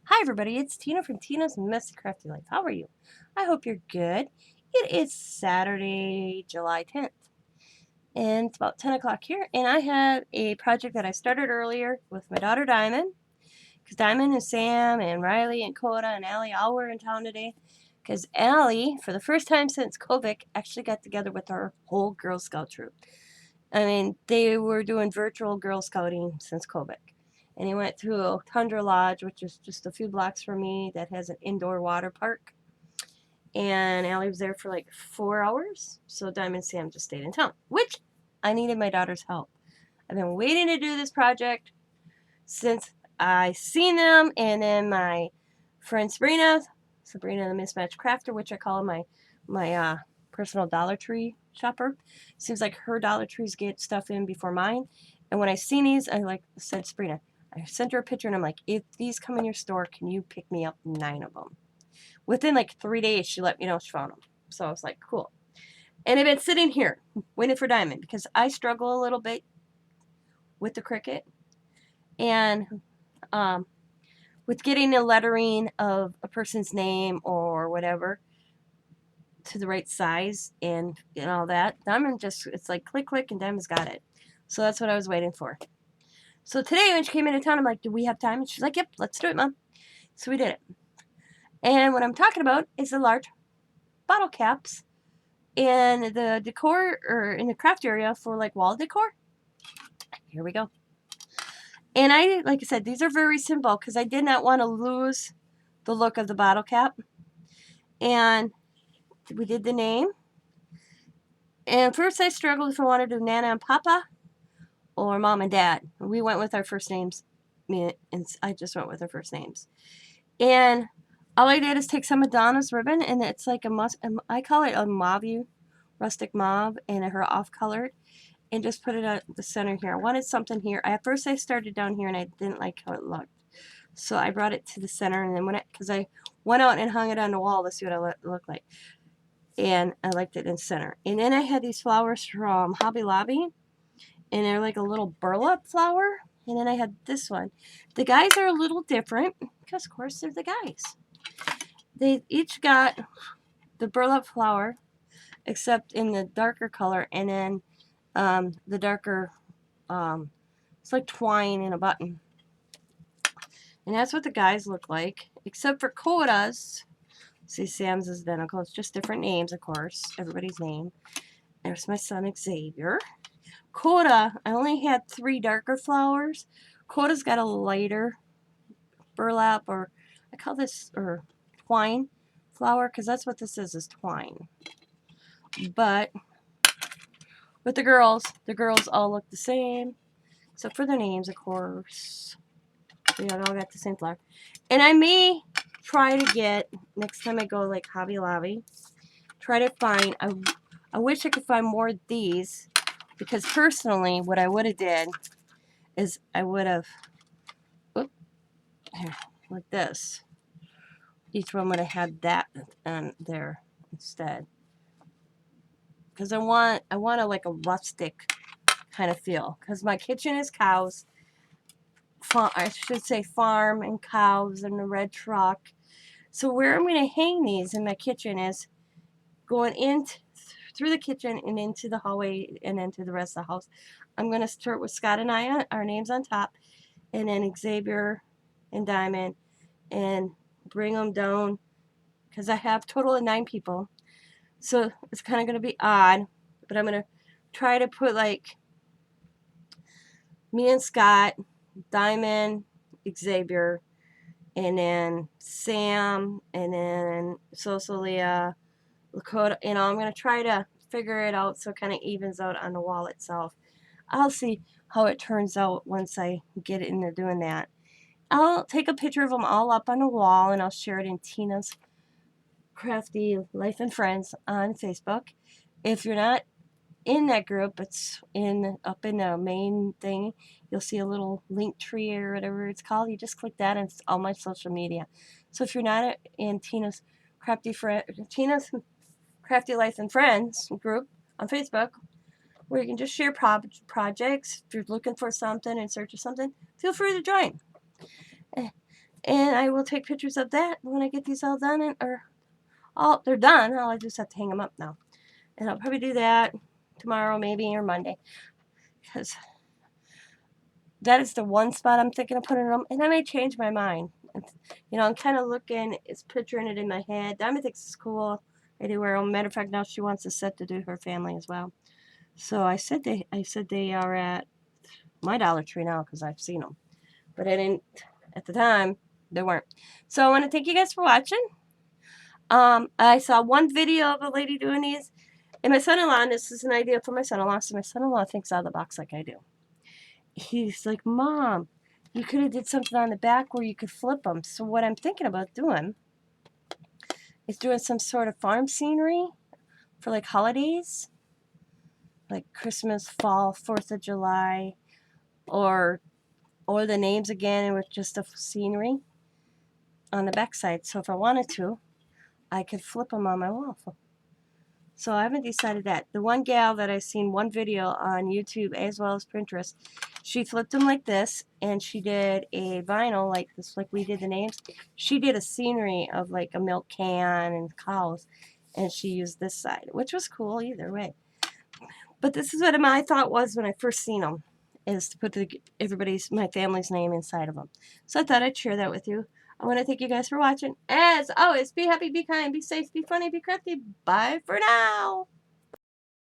Hi everybody, it's Tina from Tina's Messy Crafty Life. How are you? I hope you're good. It is Saturday, July 10th, and it's about 10 o'clock here, and I have a project that I started earlier with my daughter Diamond, because Diamond and Sam and Riley and Coda and Allie all were in town today, because Allie, for the first time since COVID, actually got together with our whole Girl Scout troop. I mean, they were doing virtual Girl Scouting since COVID. And he went to Tundra Lodge, which is just a few blocks from me, that has an indoor water park. And Allie was there for like 4 hours. So Diamond Sam just stayed in town, which I needed my daughter's help. I've been waiting to do this project since I seen them. And then my friend Sabrina the Mismatched Crafter, which I call my personal Dollar Tree shopper. Seems like her Dollar Trees get stuff in before mine. And when I seen these, I said, Sabrina, I sent her a picture and I'm like, if these come in your store, can you pick me up 9 of them? Within like 3 days, she let me know she found them. So I was like, cool. And I've been sitting here waiting for Diamond because I struggle a little bit with the Cricut and with getting the lettering of a person's name or whatever to the right size and all that. Diamond just, it's like click, click, and Diamond's got it. So that's what I was waiting for. So today when she came into town, I'm like, do we have time? And she's like, yep, let's do it, Mom. So we did it. And what I'm talking about is the large bottle caps in the decor or in the craft area for like wall decor. Here we go. And like I said, these are very simple because I did not want to lose the look of the bottle cap. And we did the name. And first I struggled if I wanted to do Nana and Papa or Mom and Dad. We went with our first names. Me and I just went with our first names. And all I did is take some of Donna's ribbon, and it's like I call it a mauve, rustic mauve, and her off-colored, and just put it at the center here. I wanted something here. At first I started down here, and I didn't like how it looked. So I brought it to the center, and then because I went out and hung it on the wall to see what it looked like. And I liked it in center. And then I had these flowers from Hobby Lobby, and they're like a little burlap flower. And then I had this one. The guys are a little different, because of course they're the guys. They each got the burlap flower, except in the darker color, and then the darker, it's like twine in a button. And that's what the guys look like, except for Coda's. See, Sam's is identical. It's just different names, of course. Everybody's name. There's my son, Xavier. Coda, I only had 3 darker flowers. Coda's got a lighter burlap, or I call this, or twine flower, because that's what this is twine. But with the girls all look the same, except for their names, of course. They all got the same flower. And I may try to get, next time I go like Hobby Lobby, try to find, I wish I could find more of these, because personally, what I would have did is I would have, like this. Each one would have had that on there instead. Because I want like a rustic kind of feel. Because my kitchen is cows. I should say farm and cows and the red truck. So where I'm going to hang these in my kitchen is going in through the kitchen and into the hallway and into the rest of the house. I'm going to start with Scott and I, our names on top, and then Xavier and Diamond, and bring them down, because I have a total of 9 people. So it's kind of going to be odd, but I'm going to try to put like me and Scott, Diamond, Xavier, and then Sam, and then Sosalia, Lakota. You know, I'm going to try to figure it out so it kind of evens out on the wall itself. I'll see how it turns out once I get into doing that. I'll take a picture of them all up on the wall, and I'll share it in Tina's Crafty Life and Friends on Facebook. If you're not in that group, it's up in the main thing. You'll see a little link tree or whatever it's called. You just click that, and it's all my social media. So if you're not in Tina's Crafty Life and Friends group on Facebook, where you can just share projects. If you're looking for something, in search of something, feel free to join. And I will take pictures of that when I get these all done, they're done. I just have to hang them up now. And I'll probably do that tomorrow maybe or Monday, because that is the one spot I'm thinking of putting them. And I may change my mind. You know, I'm kind of looking, it's picturing it in my head. Diamond thinks it's cool. I do her own. Matter of fact, now she wants a set to do her family as well. So I said they are at my Dollar Tree now because I've seen them, but I didn't at the time. They weren't. So I want to thank you guys for watching. I saw one video of a lady doing these, and my son-in-law. And this is an idea for my son-in-law. So my son-in-law thinks out of the box like I do. He's like, Mom, you could have did something on the back where you could flip them. So what I'm thinking about doing is doing some sort of farm scenery for like holidays, like Christmas, fall, 4th of July, or the names again with just the scenery on the backside. So if I wanted to, I could flip them on my wall. So I haven't decided that. The one gal that I've seen one video on YouTube as well as Pinterest, she flipped them like this, and she did a vinyl like this, like we did the names. She did a scenery of like a milk can and cows, and she used this side, which was cool either way. But this is what my thought was when I first seen them, is to put my family's name inside of them. So I thought I'd share that with you. I want to thank you guys for watching. As always, be happy, be kind, be safe, be funny, be crafty. Bye for now.